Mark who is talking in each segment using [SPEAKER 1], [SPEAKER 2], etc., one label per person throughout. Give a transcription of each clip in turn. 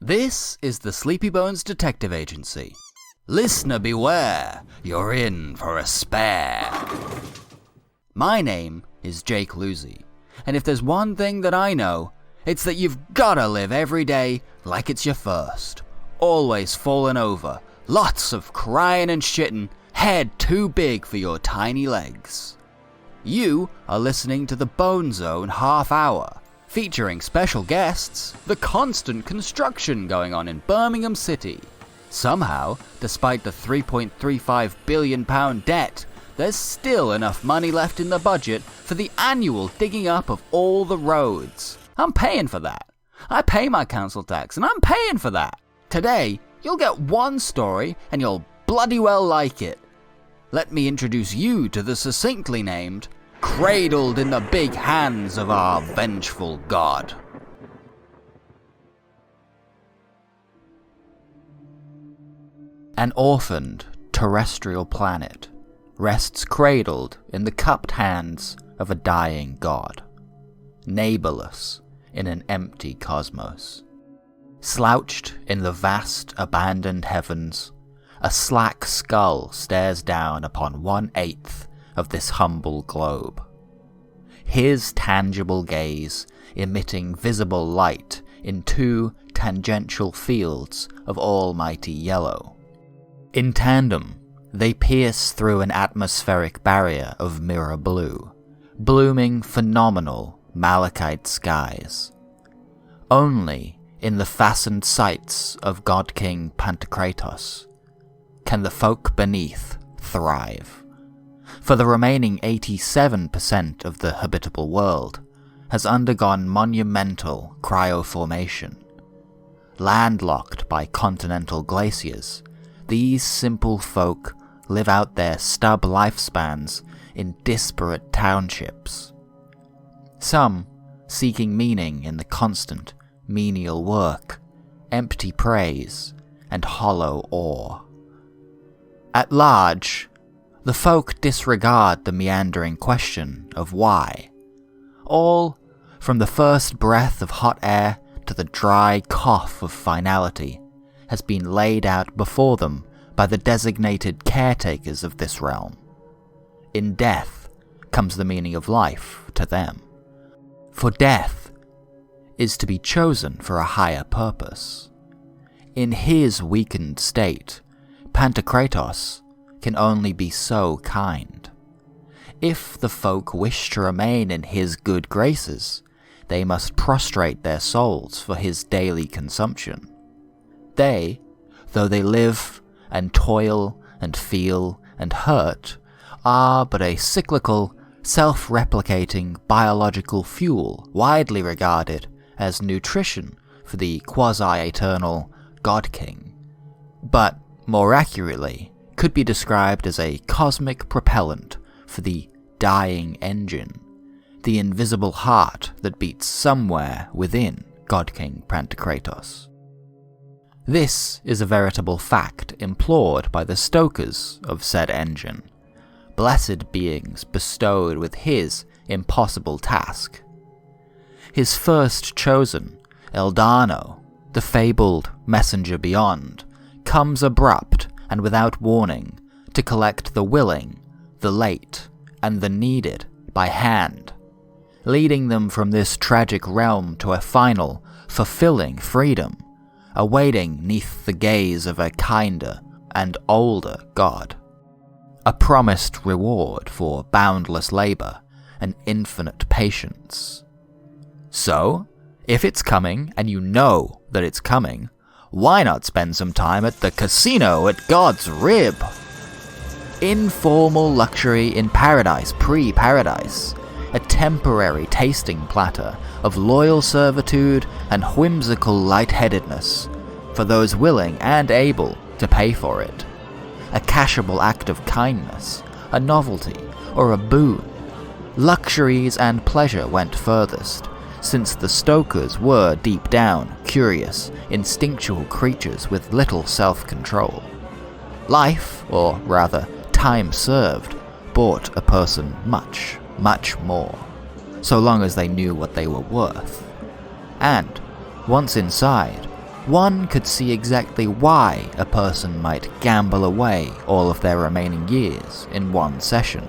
[SPEAKER 1] This is the Sleepy Bones Detective Agency. Listener beware, you're in for a spare. My name is Jake Lucy, and if there's one thing that I know, it's that you've gotta live every day like it's your first. Always falling over, lots of crying and shitting, head too big for your tiny legs. You are listening to the Bone Zone Half Hour, featuring special guests, the constant construction going on in Birmingham City. Somehow, despite the £3.35 billion debt, there's still enough money left in the budget for the annual digging up of all the roads. I'm paying for that. I pay my council tax, and I'm paying for that. Today, you'll get one story, and you'll bloody well like it. Let me introduce you to the succinctly named Cradled in the Big Hands of Our Vengeful God. An orphaned, terrestrial planet rests cradled in the cupped hands of a dying god, neighbourless in an empty cosmos. Slouched in the vast, abandoned heavens, a slack skull stares down upon 1/8 of this humble globe. His tangible gaze emitting visible light in 2 tangential fields of almighty yellow. In tandem, they pierce through an atmospheric barrier of mirror blue, blooming phenomenal malachite skies. Only in the fastened sights of Godking Pantakratos can the folk beneath thrive. For the remaining 87% of the habitable world has undergone monumental cryoformation. Landlocked by continental glaciers, these simple folk live out their stub lifespans in disparate townships. Some seeking meaning in the constant menial work, empty praise, and hollow awe. At large, the folk disregard the meandering question of why. All, from the first breath of hot air to the dry cough of finality, has been laid out before them by the designated caretakers of this realm. In death comes the meaning of life to them. For death is to be chosen for a higher purpose. In his weakened state, Pantakratos can only be so kind. If the folk wish to remain in his good graces, they must prostrate their souls for his daily consumption. They, though they live and toil and feel and hurt, are but a cyclical, self-replicating biological fuel widely regarded as nutrition for the quasi-eternal Godking, but more accurately could be described as a cosmic propellant for the dying engine, the invisible heart that beats somewhere within Godking Pantakratos. This is a veritable fact implored by the stokers of said engine, blessed beings bestowed with his impossible task. His first chosen, Eldano, the fabled messenger beyond, comes abrupt and without warning to collect the willing, the late, and the needed by hand, leading them from this tragic realm to a final, fulfilling freedom, awaiting 'neath the gaze of a kinder and older god. A promised reward for boundless labour and infinite patience. So, if it's coming, and you know that it's coming, why not spend some time at the casino at God's Rib? Informal luxury in paradise pre-paradise, a temporary tasting platter of loyal servitude and whimsical lightheadedness for those willing and able to pay for it. A cashable act of kindness, a novelty, or a boon. Luxuries and pleasure went furthest, since the stokers were deep down curious, instinctual creatures with little self-control. Life, or rather time served, bought a person much, much more, so long as they knew what they were worth. And, once inside, one could see exactly why a person might gamble away all of their remaining years in one session.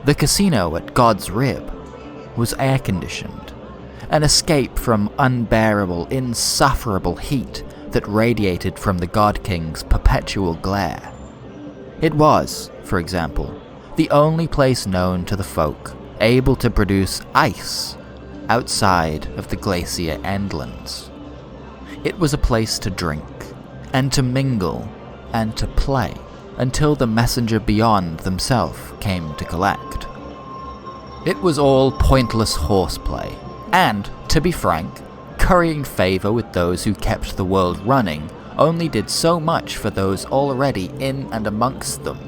[SPEAKER 1] The casino at God's Rib was air-conditioned, an escape from unbearable, insufferable heat that radiated from the God King's perpetual glare. It was, for example, the only place known to the folk able to produce ice outside of the glacier endlands. It was a place to drink, and to mingle, and to play, until the messenger beyond themselves came to collect. It was all pointless horseplay, and, to be frank, currying favour with those who kept the world running only did so much for those already in and amongst them.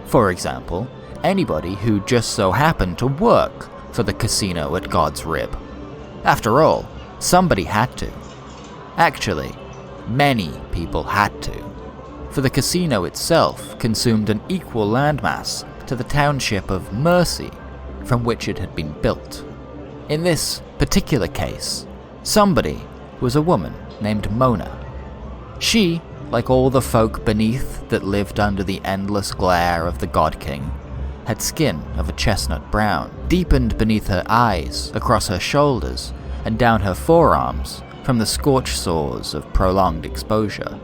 [SPEAKER 1] For example, anybody who just so happened to work for the casino at God's Rib. After all, somebody had to. Actually, many people had to, for the casino itself consumed an equal landmass to the township of Mercy from which it had been built. In this particular case, somebody was a woman named Mona. She, like all the folk beneath that lived under the endless glare of the God King, had skin of a chestnut brown, deepened beneath her eyes, across her shoulders, and down her forearms from the scorch sores of prolonged exposure.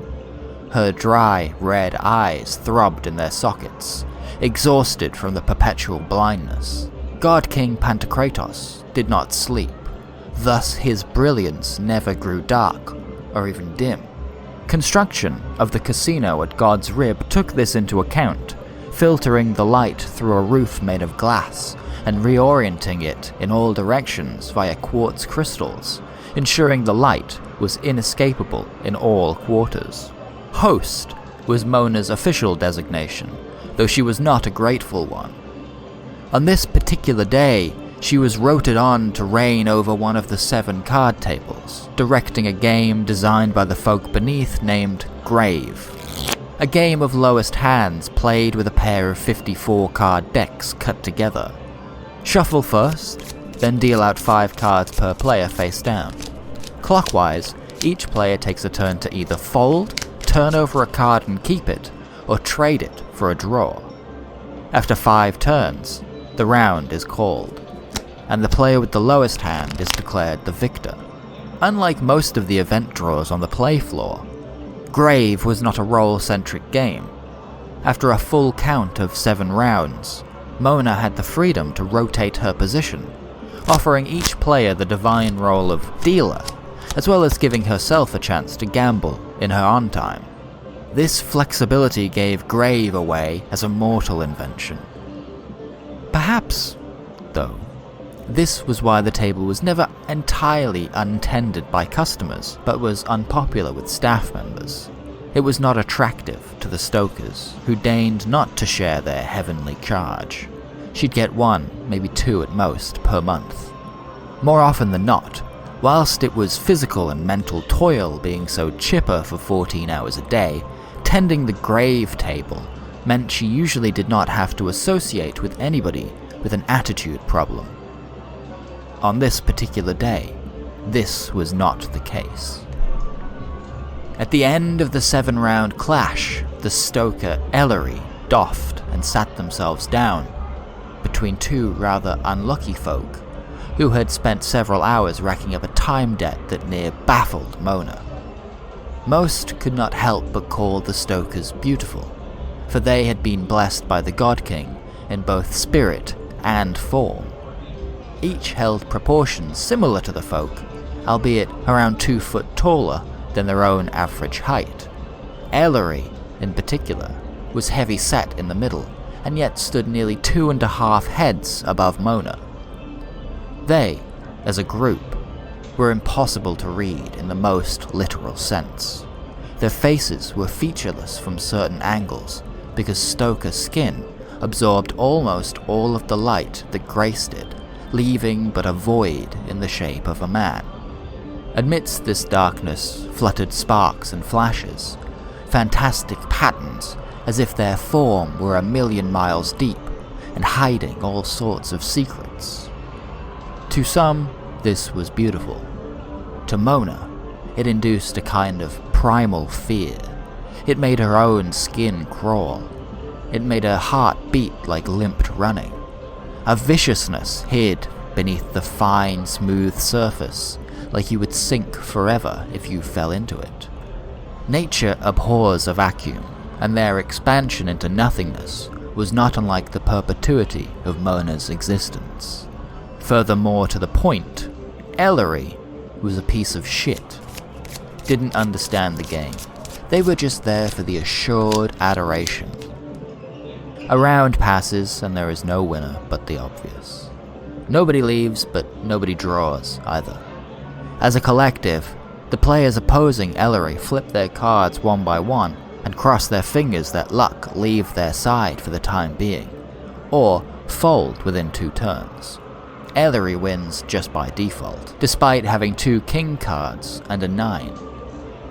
[SPEAKER 1] Her dry, red eyes throbbed in their sockets, exhausted from the perpetual blindness. Godking Pantakratos did not sleep, thus his brilliance never grew dark, or even dim. Construction of the casino at God's Rib took this into account, filtering the light through a roof made of glass and reorienting it in all directions via quartz crystals, ensuring the light was inescapable in all quarters. Host was Mona's official designation, though she was not a grateful one. On this particular day, she was rotated on to reign over one of the 7 card tables, directing a game designed by the folk beneath named Grave. A game of lowest hands played with a pair of 54 card decks cut together. Shuffle first, then deal out 5 cards per player face down. Clockwise, each player takes a turn to either fold, turn over a card and keep it, or trade it for a draw. After 5 turns, the round is called, and the player with the lowest hand is declared the victor. Unlike most of the event draws on the play floor, Grave was not a roll-centric game. After a full count of 7 rounds, Mona had the freedom to rotate her position, offering each player the divine role of dealer, as well as giving herself a chance to gamble in her on time. This flexibility gave Grave away as a mortal invention. Perhaps, though, this was why the table was never entirely untended by customers, but was unpopular with staff members. It was not attractive to the stokers, who deigned not to share their heavenly charge. She'd get 1, maybe 2 at most, per month. More often than not, whilst it was physical and mental toil being so chipper for 14 hours a day, tending the grave table meant she usually did not have to associate with anybody with an attitude problem. On this particular day, this was not the case. At the end of the 7-round clash, the stoker Ellery doffed and sat themselves down between 2 rather unlucky folk who had spent several hours racking up a time debt that near baffled Mona. Most could not help but call the stokers beautiful, for they had been blessed by the God King in both spirit and form. Each held proportions similar to the folk, albeit around 2 foot taller than their own average height. Ellery, in particular, was heavy set in the middle, and yet stood nearly 2.5 heads above Mona. They, as a group, were impossible to read in the most literal sense. Their faces were featureless from certain angles, because stoker skin absorbed almost all of the light that graced it, leaving but a void in the shape of a man. Amidst this darkness fluttered sparks and flashes, fantastic patterns as if their form were 1,000,000 miles deep and hiding all sorts of secrets. To some, this was beautiful. To Mona, it induced a kind of primal fear. It made her own skin crawl. It made her heart beat like limped running. A viciousness hid beneath the fine, smooth surface, like you would sink forever if you fell into it. Nature abhors a vacuum, and their expansion into nothingness was not unlike the perpetuity of Mona's existence. Furthermore to the point, Ellery was a piece of shit. Didn't understand the game. They were just there for the assured adoration. A round passes, and there is no winner but the obvious. Nobody leaves, but nobody draws either. As a collective, the players opposing Ellery flip their cards one by one and cross their fingers that luck leave their side for the time being, or fold within 2 turns. Ellery wins just by default, despite having 2 king cards and a 9.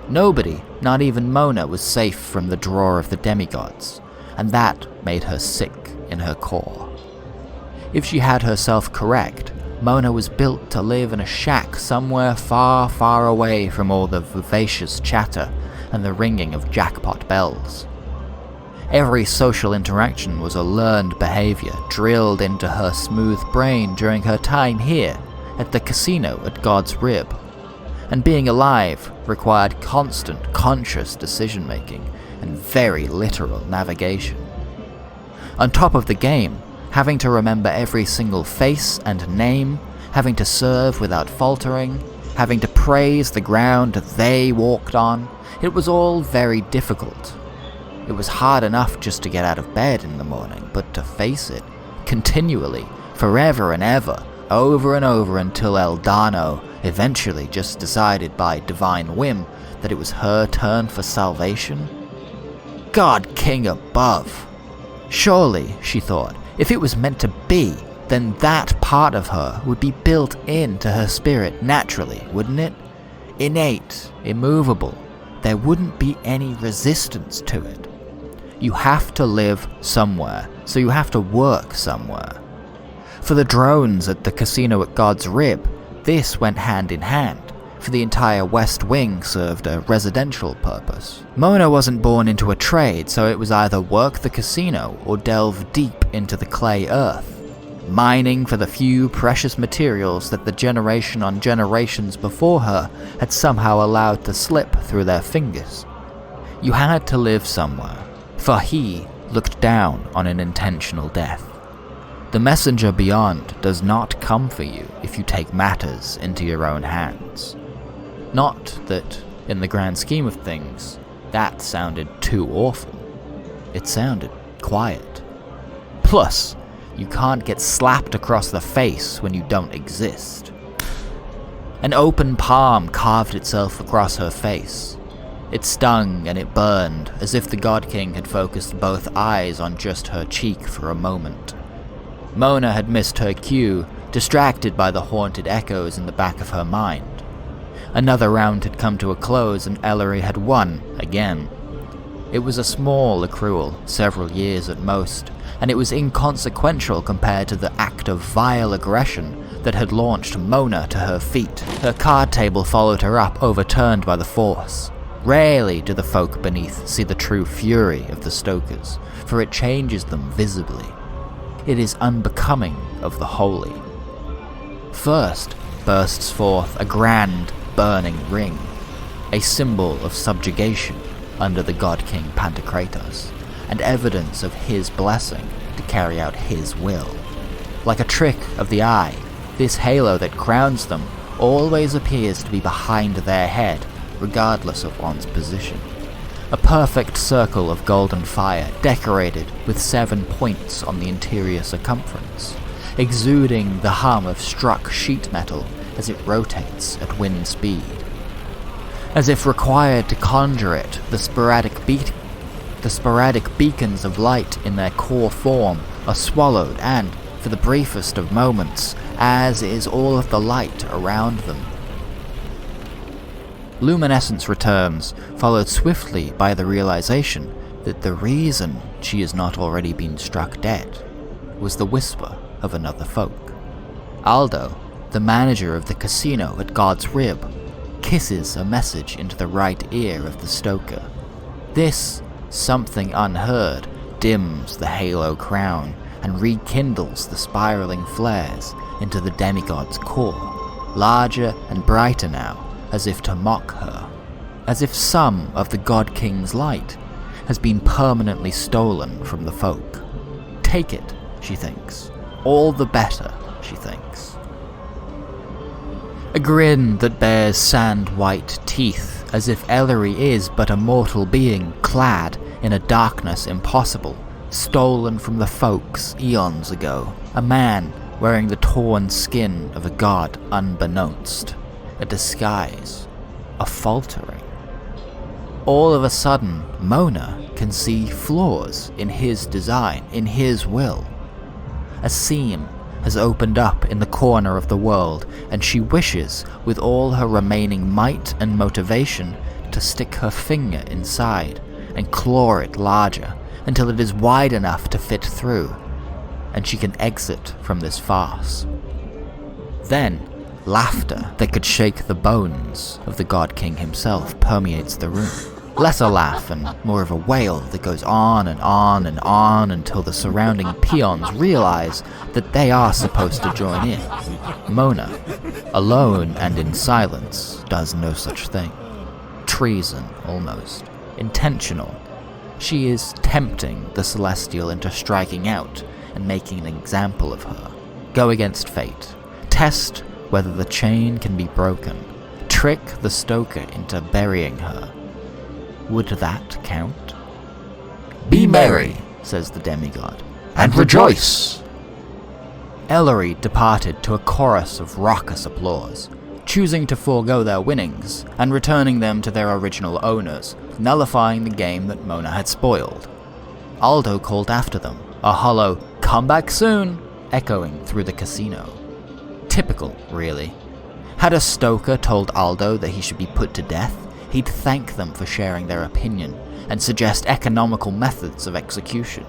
[SPEAKER 1] Nobody, not even Mona, was safe from the draw of the demigods, and that made her sick in her core. If she had herself correct, Mona was built to live in a shack somewhere far, far away from all the vivacious chatter and the ringing of jackpot bells. Every social interaction was a learned behavior drilled into her smooth brain during her time here at the casino at God's Rib. And being alive required constant, conscious decision-making and very literal navigation. On top of the game, having to remember every single face and name, having to serve without faltering, having to praise the ground they walked on, it was all very difficult. It was hard enough just to get out of bed in the morning, but to face it, continually, forever and ever, over and over until Eldano eventually just decided by divine whim that it was her turn for salvation? God King above! Surely, she thought, if it was meant to be, then that part of her would be built into her spirit naturally, wouldn't it? Innate, immovable. There wouldn't be any resistance to it. You have to live somewhere, so you have to work somewhere. For the drones at the casino at God's Rib, this went hand in hand. For the entire West Wing served a residential purpose. Mona wasn't born into a trade, so it was either work the casino or delve deep into the clay earth, mining for the few precious materials that the generation on generations before her had somehow allowed to slip through their fingers. You had to live somewhere, for he looked down on an intentional death. The messenger beyond does not come for you if you take matters into your own hands. Not that, in the grand scheme of things, that sounded too awful. It sounded quiet. Plus, you can't get slapped across the face when you don't exist. An open palm carved itself across her face. It stung and it burned, as if the God King had focused both eyes on just her cheek for a moment. Mona had missed her cue, distracted by the haunted echoes in the back of her mind. Another round had come to a close and Ellery had won, again. It was a small accrual, several years at most, and it was inconsequential compared to the act of vile aggression that had launched Mona to her feet. Her card table followed her up, overturned by the force. Rarely do the folk beneath see the true fury of the Stokers, for it changes them visibly. It is unbecoming of the holy. First bursts forth a grand, burning ring, a symbol of subjugation under the Godking Pantakratos, and evidence of his blessing to carry out his will. Like a trick of the eye, this halo that crowns them always appears to be behind their head, regardless of one's position. A perfect circle of golden fire decorated with 7 points on the interior circumference, exuding the hum of struck sheet metal as it rotates at wind speed. As if required to conjure it, the sporadic beacons of light in their core form are swallowed and, for the briefest of moments, as is all of the light around them. Luminescence returns, followed swiftly by the realization that the reason she has not already been struck dead was the whisper of another folk. Aldo, the manager of the casino at God's Rib, kisses a message into the right ear of the stoker. This something unheard dims the halo crown and rekindles the spiraling flares into the demigod's core, larger and brighter now, as if to mock her, as if some of the God King's light has been permanently stolen from the folk. Take it, she thinks. All the better, she thinks. A grin that bears sand-white teeth, as if Ellery is but a mortal being clad in a darkness impossible, stolen from the folks eons ago, a man wearing the torn skin of a god unbeknownst, a disguise, a faltering. All of a sudden, Mona can see flaws in his design, in his will. A seam has opened up in the corner of the world, and she wishes, with all her remaining might and motivation, to stick her finger inside and claw it larger until it is wide enough to fit through, and she can exit from this farce. Then, laughter that could shake the bones of the God King himself permeates the room. Less a laugh and more of a wail that goes on and on and on until the surrounding peons realize that they are supposed to join in. Mona, alone and in silence, does no such thing. Treason, almost. Intentional. She is tempting the Celestial into striking out and making an example of her. Go against fate. Test whether the chain can be broken. Trick the stoker into burying her. Would that count? "Be merry," says the demigod, "and rejoice!" Ellery departed to a chorus of raucous applause, choosing to forego their winnings and returning them to their original owners, nullifying the game that Mona had spoiled. Aldo called after them, a hollow "come back soon" echoing through the casino. Typical, really. Had a stoker told Aldo that he should be put to death, he'd thank them for sharing their opinion and suggest economical methods of execution.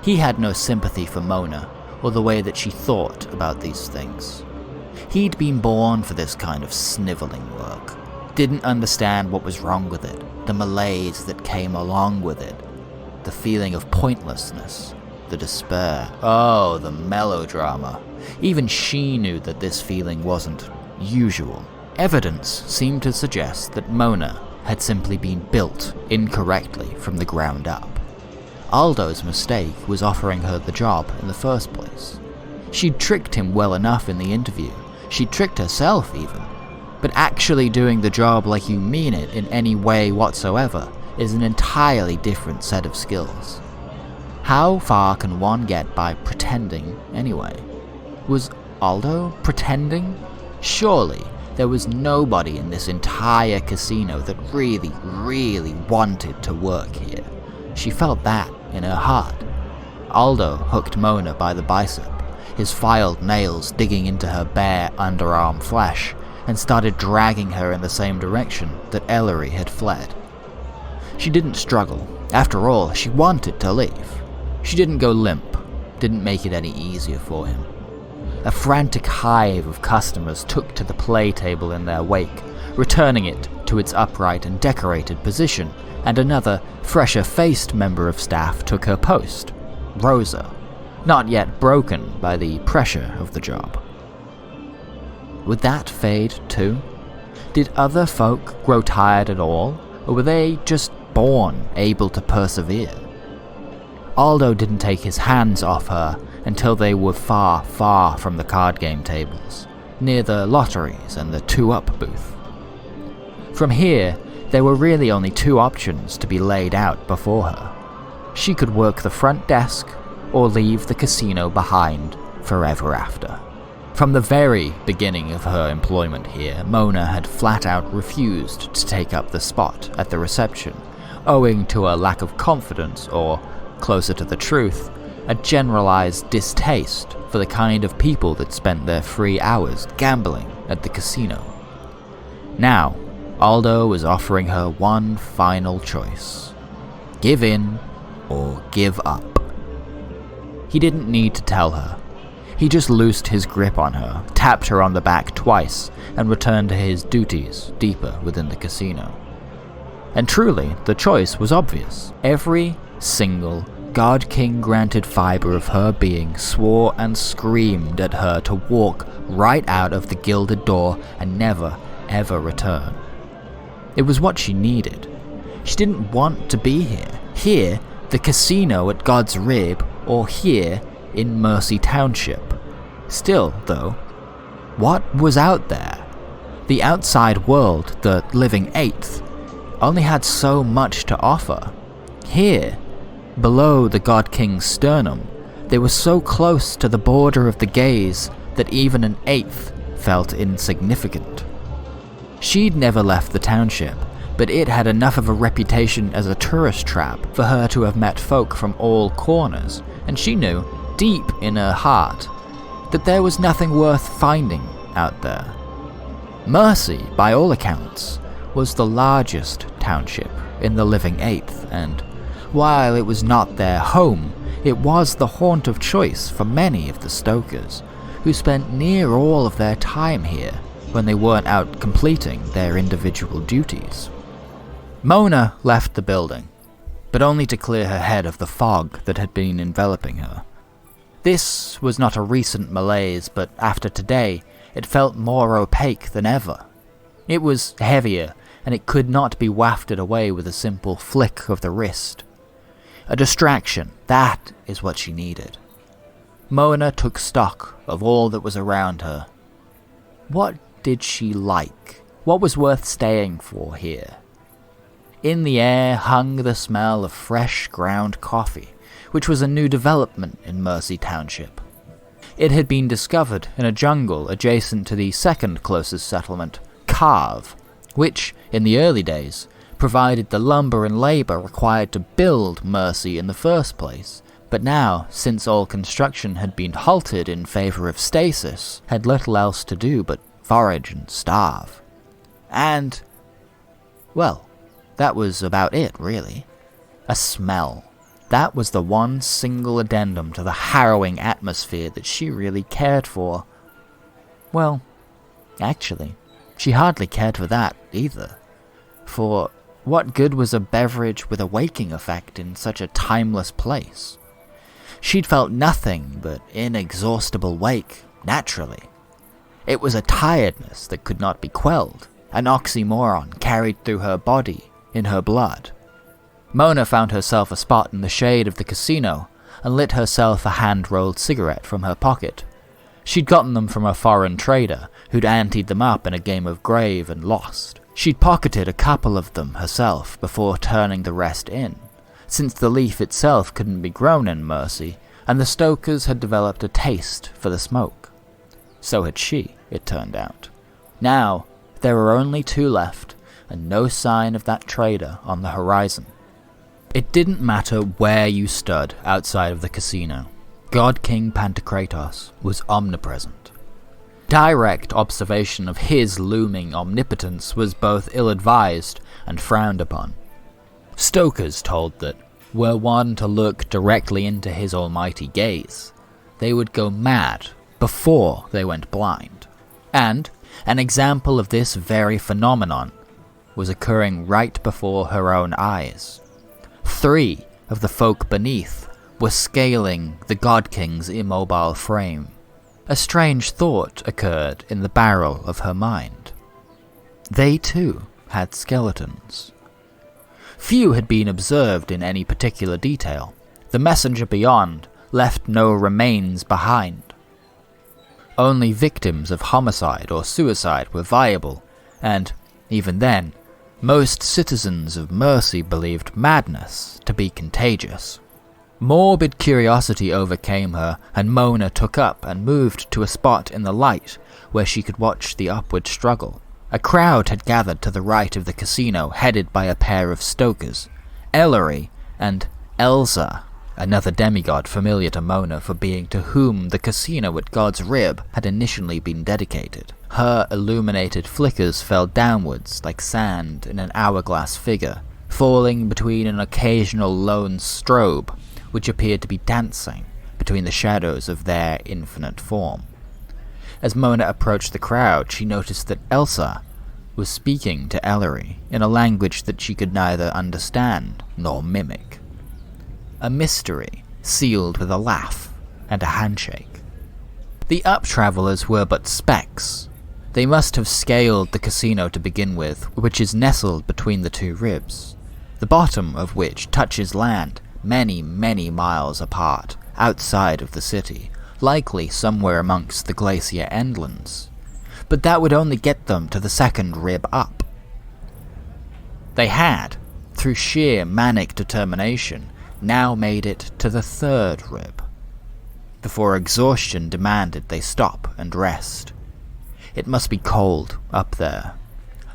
[SPEAKER 1] He had no sympathy for Mona or the way that she thought about these things. He'd been born for this kind of snivelling work. Didn't understand what was wrong with it, the malaise that came along with it, the feeling of pointlessness, the despair, oh, the melodrama. Even she knew that this feeling wasn't usual. Evidence seemed to suggest that Mona had simply been built incorrectly from the ground up. Aldo's mistake was offering her the job in the first place. She'd tricked him well enough in the interview. She'd tricked herself even. But actually doing the job like you mean it in any way whatsoever is an entirely different set of skills. How far can one get by pretending anyway? Was Aldo pretending? Surely there was nobody in this entire casino that really wanted to work here. She felt that in her heart. Aldo hooked Mona by the bicep, his filed nails digging into her bare underarm flesh, and started dragging her in the same direction that Ellery had fled. She didn't struggle. After all, she wanted to leave. She didn't go limp, didn't make it any easier for him. A frantic hive of customers took to the play table in their wake, returning it to its upright and decorated position, and another, fresher-faced member of staff took her post, Rosa, not yet broken by the pressure of the job. Would that fade too? Did other folk grow tired at all, or were they just born able to persevere? Aldo didn't take his hands off her until they were far from the card game tables, near the lotteries and the 2-up booth. From here, there were really only 2 options to be laid out before her. She could work the front desk, or leave the casino behind forever after. From the very beginning of her employment here, Mona had flat out refused to take up the spot at the reception, owing to a lack of confidence or, closer to the truth, a generalized distaste for the kind of people that spent their free hours gambling at the casino. Now, Aldo was offering her one final choice. Give in or give up. He didn't need to tell her. He just loosed his grip on her, tapped her on the back twice, and returned to his duties deeper within the casino. And truly, the choice was obvious. Every single God King granted fibre of her being swore and screamed at her to walk right out of the gilded door and never, ever return. It was what she needed. She didn't want to be here. Here, the casino at God's Rib, or here in Mercy Township. Still, though, what was out there? The outside world, the living eighth, only had so much to offer. Here, below the God King's sternum, they were so close to the border of the gaze that even an eighth felt insignificant. She'd never left the township, but it had enough of a reputation as a tourist trap for her to have met folk from all corners, and she knew, deep in her heart, that there was nothing worth finding out there. Mercy, by all accounts, was the largest township in the living eighth, and while it was not their home, it was the haunt of choice for many of the Stokers, who spent near all of their time here when they weren't out completing their individual duties. Mona left the building, but only to clear her head of the fog that had been enveloping her. This was not a recent malaise, but after today, it felt more opaque than ever. It was heavier, and it could not be wafted away with a simple flick of the wrist. A distraction, that is what she needed. Mona took stock of all that was around her. What did she like? What was worth staying for here? In the air hung the smell of fresh ground coffee, which was a new development in Mercy Township. It had been discovered in a jungle adjacent to the second closest settlement, Carve, which, in the early days, provided the lumber and labour required to build Mercy in the first place, but now, since all construction had been halted in favour of stasis, had little else to do but forage and starve. And, well, that was about it, really. A smell. That was the one single addendum to the harrowing atmosphere that she really cared for. Well, actually, she hardly cared for that either. For what good was a beverage with a waking effect in such a timeless place? She'd felt nothing but inexhaustible wake, naturally. It was a tiredness that could not be quelled, an oxymoron carried through her body, in her blood. Mona found herself a spot in the shade of the casino and lit herself a hand-rolled cigarette from her pocket. She'd gotten them from a foreign trader who'd anteed them up in a game of grave and lost. She'd pocketed a couple of them herself before turning the rest in, since the leaf itself couldn't be grown in Mercy, and the Stokers had developed a taste for the smoke. So had she, it turned out. Now, there were only two left, and no sign of that trader on the horizon. It didn't matter where you stood outside of the casino. Godking Pantakratos was omnipresent. Direct observation of his looming omnipotence was both ill-advised and frowned upon. Stokers told that, were one to look directly into his almighty gaze, they would go mad before they went blind. And an example of this very phenomenon was occurring right before her own eyes. 3 of the folk beneath were scaling the God King's immobile frame. A strange thought occurred in the barrel of her mind. They too had skeletons. Few had been observed in any particular detail. The messenger beyond left no remains behind. Only victims of homicide or suicide were viable, and, even then, most citizens of Mercy believed madness to be contagious. Morbid curiosity overcame her, and Mona took up and moved to a spot in the light where she could watch the upward struggle. A crowd had gathered to the right of the casino, headed by a pair of Stokers, Ellery and Elsa, another demigod familiar to Mona for being to whom the casino at God's Rib had initially been dedicated. Her illuminated flickers fell downwards like sand in an hourglass figure, falling between an occasional lone strobe, which appeared to be dancing, between the shadows of their infinite form. As Mona approached the crowd, she noticed that Elsa was speaking to Ellery in a language that she could neither understand nor mimic. A mystery sealed with a laugh and a handshake. The up-travellers were but specks. They must have scaled the casino to begin with, which is nestled between the two ribs, the bottom of which touches land many, many miles apart, outside of the city, likely somewhere amongst the glacier endlands. But that would only get them to the second rib up. They had, through sheer manic determination, now made it to the third rib, before exhaustion demanded they stop and rest. It must be cold up there.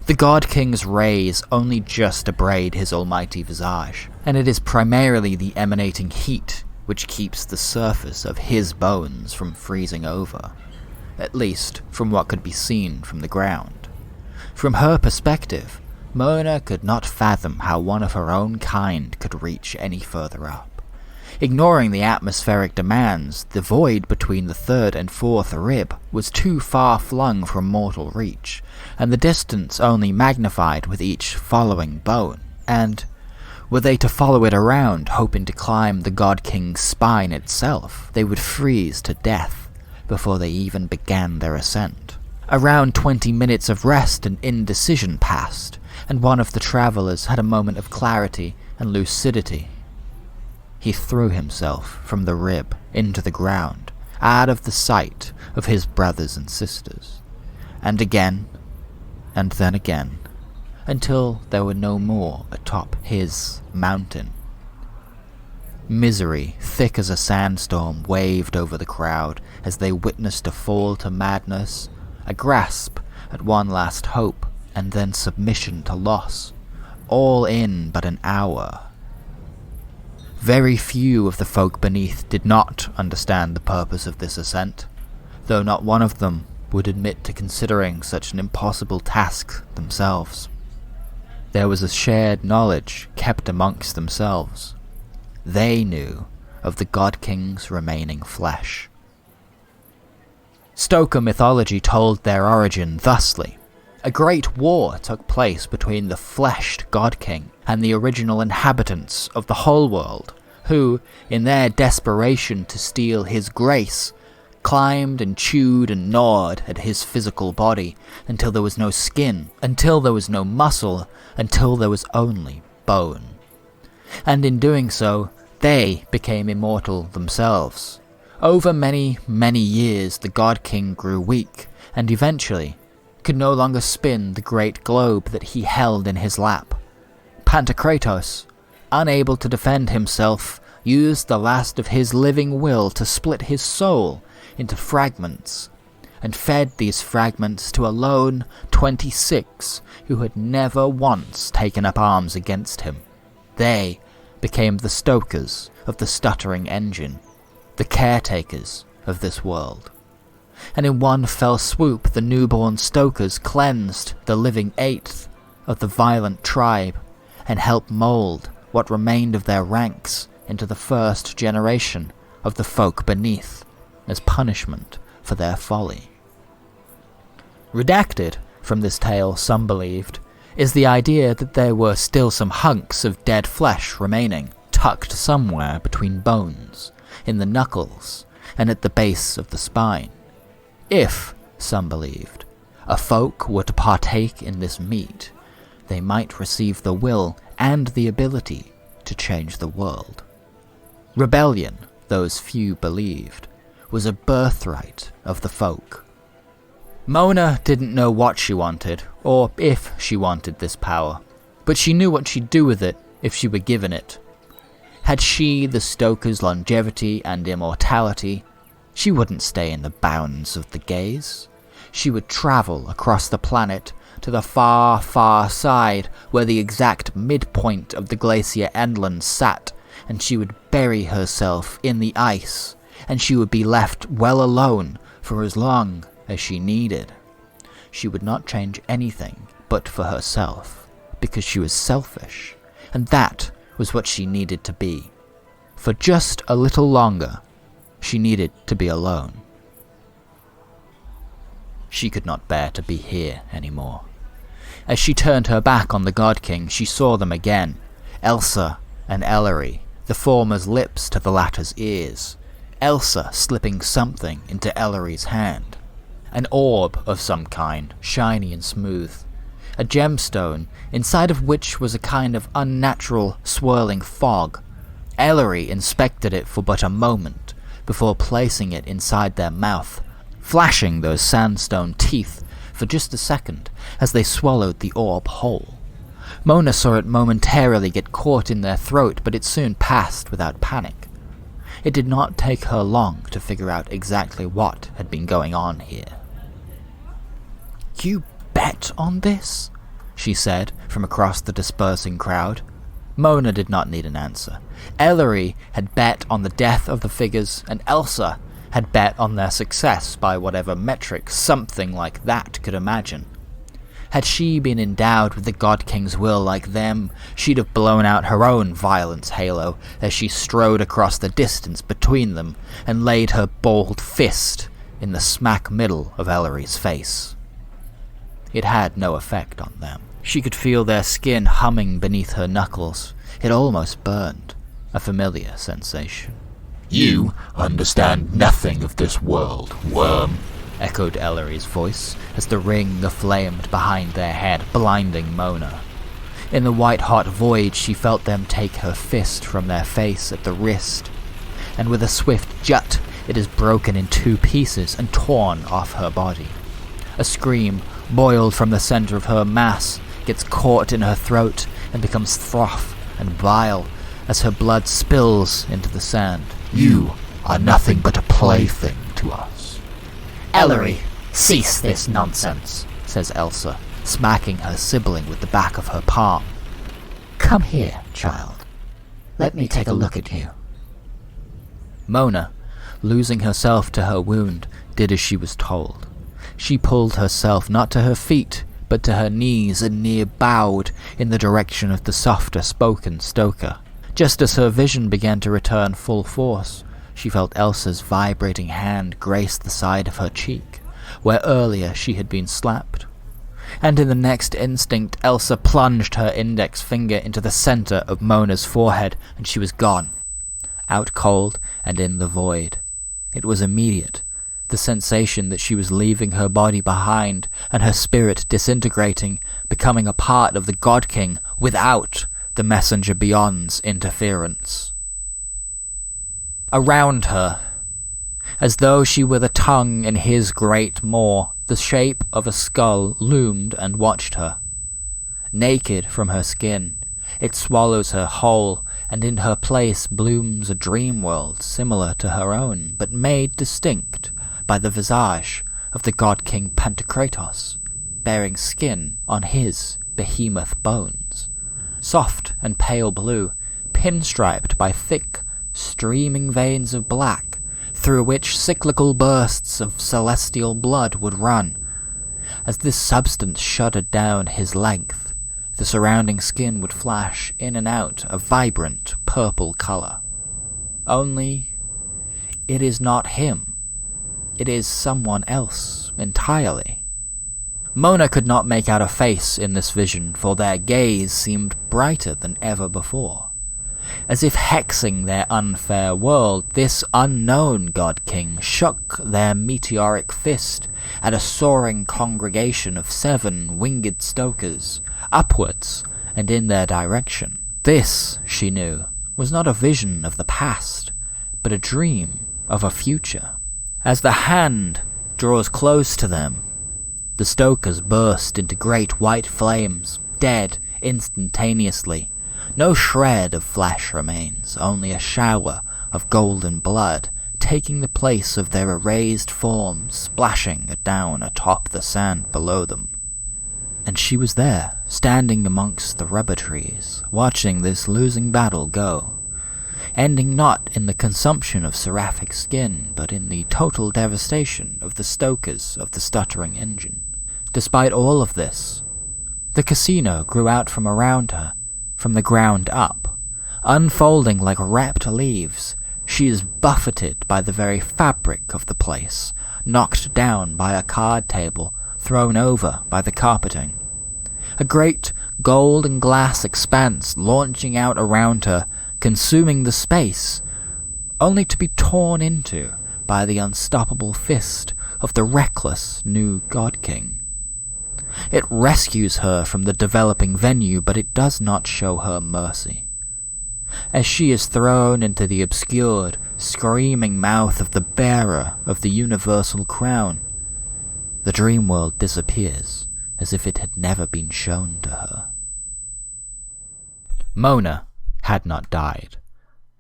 [SPEAKER 1] The God King's rays only just abrade his almighty visage, and it is primarily the emanating heat which keeps the surface of his bones from freezing over, at least from what could be seen from the ground. From her perspective, Mona could not fathom how one of her own kind could reach any further up. Ignoring the atmospheric demands, the void between the third and fourth rib was too far flung from mortal reach, and the distance only magnified with each following bone, and were they to follow it around, hoping to climb the God King's spine itself, they would freeze to death before they even began their ascent. Around 20 minutes of rest and indecision passed, and one of the travellers had a moment of clarity and lucidity. He threw himself from the rib into the ground, out of the sight of his brothers and sisters, and again, and then again, until there were no more atop his mountain. Misery, thick as a sandstorm, waved over the crowd as they witnessed a fall to madness, a grasp at one last hope, and then submission to loss, all in but an hour. Very few of the folk beneath did not understand the purpose of this ascent, though not one of them would admit to considering such an impossible task themselves. There was a shared knowledge kept amongst themselves. They knew of the God King's remaining flesh. Stoker mythology told their origin thusly. A great war took place between the fleshed God King and the original inhabitants of the whole world, who, in their desperation to steal his grace, climbed and chewed and gnawed at his physical body until there was no skin, until there was no muscle, until there was only bone. And in doing so, they became immortal themselves. Over many, many years, the God King grew weak, and eventually could no longer spin the great globe that he held in his lap. Pantakratos, unable to defend himself, used the last of his living will to split his soul into fragments, and fed these fragments to a lone 26 who had never once taken up arms against him. They became the stokers of the stuttering engine, the caretakers of this world. And in one fell swoop the newborn stokers cleansed the living eighth of the violent tribe, and helped mould what remained of their ranks into the first generation of the folk beneath, as punishment for their folly. Redacted from this tale, some believed, is the idea that there were still some hunks of dead flesh remaining, tucked somewhere between bones, in the knuckles, and at the base of the spine. If, some believed, a folk were to partake in this meat, they might receive the will and the ability to change the world. Rebellion, those few believed, was a birthright of the folk. Mona didn't know what she wanted, or if she wanted this power, but she knew what she'd do with it if she were given it. Had she the stoker's longevity and immortality, she wouldn't stay in the bounds of the gaze. She would travel across the planet to the far, far side where the exact midpoint of the glacier endlands sat, and she would bury herself in the ice, and she would be left well alone for as long as she needed. She would not change anything but for herself, because she was selfish, and that was what she needed to be. For just a little longer, She needed to be alone. She could not bear to be here anymore. As she turned her back on the God King, she saw them again, Elsa and Ellery, the former's lips to the latter's ears, Elsa slipping something into Ellery's hand. An orb of some kind, shiny and smooth. A gemstone, inside of which was a kind of unnatural, swirling fog. Ellery inspected it for but a moment, before placing it inside their mouth, flashing those sandstone teeth for just a second as they swallowed the orb whole. Mona saw it momentarily get caught in their throat, but it soon passed without panic. It did not take her long to figure out exactly what had been going on here. "You bet on this?" she said from across the dispersing crowd. Mona did not need an answer. Ellery had bet on the death of the figures, and Elsa had bet on their success by whatever metric something like that could imagine. Had she been endowed with the God King's will like them, she'd have blown out her own violence halo as she strode across the distance between them and laid her balled fist in the smack middle of Ellery's face. It had no effect on them. She could feel their skin humming beneath her knuckles. It almost burned, a familiar sensation.
[SPEAKER 2] "You understand nothing of this world, worm,"
[SPEAKER 1] echoed Ellery's voice as the ring flamed behind their head, blinding Mona. In the white-hot void, she felt them take her fist from their face at the wrist, and with a swift jut, it is broken in two pieces and torn off her body. A scream, boiled from the center of her mass, gets caught in her throat and becomes froth and bile as her blood spills into the sand.
[SPEAKER 2] "You are nothing but a plaything to us."
[SPEAKER 1] "Ellery, cease this nonsense," says Elsa, smacking her sibling with the back of her palm. "Come here, child. Let me take a look at you." Mona, losing herself to her wound, did as she was told. She pulled herself not to her feet, but to her knees and near bowed in the direction of the softer-spoken Stoker. Just as her vision began to return full force, she felt Elsa's vibrating hand grace the side of her cheek, where earlier she had been slapped. And in the next instinct, Elsa plunged her index finger into the center of Mona's forehead, and she was gone, out cold and in the void. It was immediate. The sensation that she was leaving her body behind and her spirit disintegrating, becoming a part of the God King without the Messenger Beyond's interference. Around her, as though she were the tongue in his great maw, the shape of a skull loomed and watched her. Naked from her skin, it swallows her whole, and in her place blooms a dream world similar to her own, but made distinct by the visage of the Godking Pantakratos, bearing skin on his behemoth bones. Soft and pale blue, pinstriped by thick, streaming veins of black, through which cyclical bursts of celestial blood would run. As this substance shuddered down his length, the surrounding skin would flash in and out a vibrant purple color. Only, it is not him. It is someone else entirely. Mona could not make out a face in this vision, for their gaze seemed brighter than ever before. As if hexing their unfair world, this unknown God King shook their meteoric fist at a soaring congregation of 7 winged stokers, upwards and in their direction. This, she knew, was not a vision of the past, but a dream of a future. As the hand draws close to them, the stokers burst into great white flames, dead instantaneously. No shred of flesh remains, only a shower of golden blood, taking the place of their erased forms, splashing down atop the sand below them. And she was there, standing amongst the rubber trees, watching this losing battle go, ending not in the consumption of seraphic skin, but in the total devastation of the stokers of the stuttering engine. Despite all of this, the casino grew out from around her, from the ground up, unfolding like wrapped leaves, She is buffeted by the very fabric of the place, knocked down by a card table, thrown over by the carpeting. A great gold and glass expanse launching out around her, consuming the space, only to be torn into by the unstoppable fist of the reckless new God King. It rescues her from the developing venue, but it does not show her mercy. As she is thrown into the obscured, screaming mouth of the bearer of the universal crown, the dream world disappears as if it had never been shown to her. Mona had not died.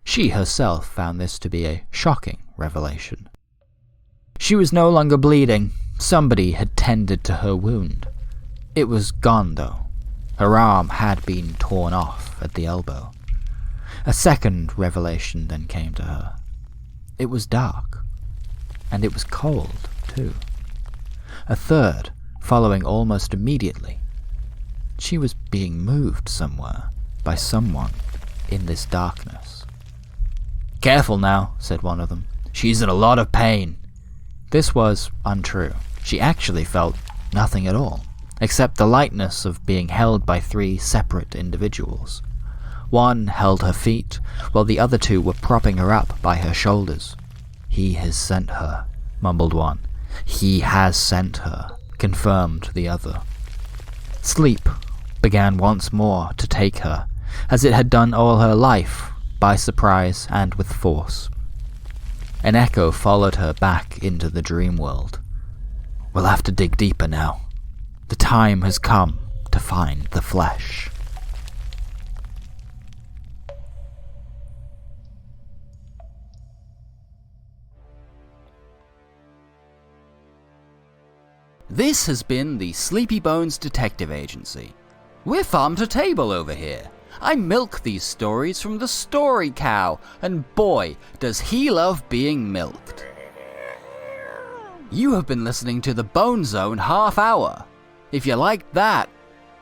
[SPEAKER 1] She herself found this to be a shocking revelation. She was no longer bleeding. Somebody had tended to her wound. It was gone, though. Her arm had been torn off at the elbow. A second revelation then came to her. It was dark, and it was cold, too. A third, following almost immediately. She was being moved somewhere by someone in this darkness. "Careful now," said one of them. "She's in a lot of pain." This was untrue. She actually felt nothing at all, except the lightness of being held by 3 separate individuals. One held her feet, while the other 2 were propping her up by her shoulders. "He has sent her," mumbled one. "He has sent her," confirmed the other. Sleep began once more to take her, as it had done all her life, by surprise and with force. An echo followed her back into the dream world. "We'll have to dig deeper now. The time has come to find the flesh." This has been the Sleepy Bones Detective Agency. We're farm to table over here. I milk these stories from the story cow, and boy, does he love being milked. You have been listening to the Bone Zone Half Hour. If you liked that,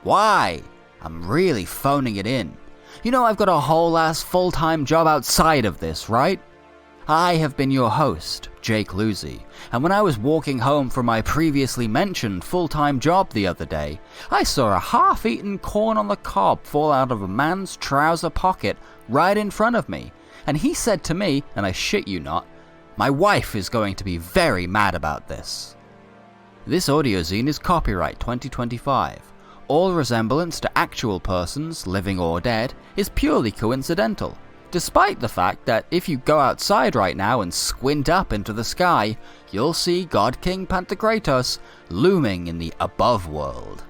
[SPEAKER 1] why? I'm really phoning it in. You know I've got a whole ass full-time job outside of this, right? I have been your host, Jake Lucy, and when I was walking home from my previously mentioned full-time job the other day, I saw a half-eaten corn on the cob fall out of a man's trouser pocket right in front of me, and he said to me, and I shit you not, "My wife is going to be very mad about this." This audiozine is copyright 2025. All resemblance to actual persons, living or dead, is purely coincidental. Despite the fact that if you go outside right now and squint up into the sky, you'll see Godking Pantakratos looming in the above world.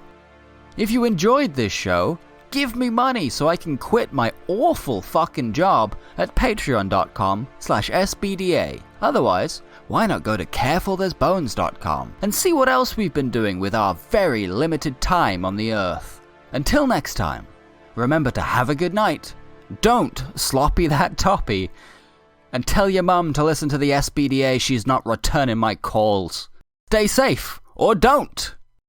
[SPEAKER 1] If you enjoyed this show, give me money so I can quit my awful fucking job at patreon.com/SBDA. Otherwise, why not go to carefulthere'sbones.com and see what else we've been doing with our very limited time on the earth. Until next time, remember to have a good night. Don't sloppy that toppy. And tell your mum to listen to the SBDA, she's not returning my calls. Stay safe, or don't!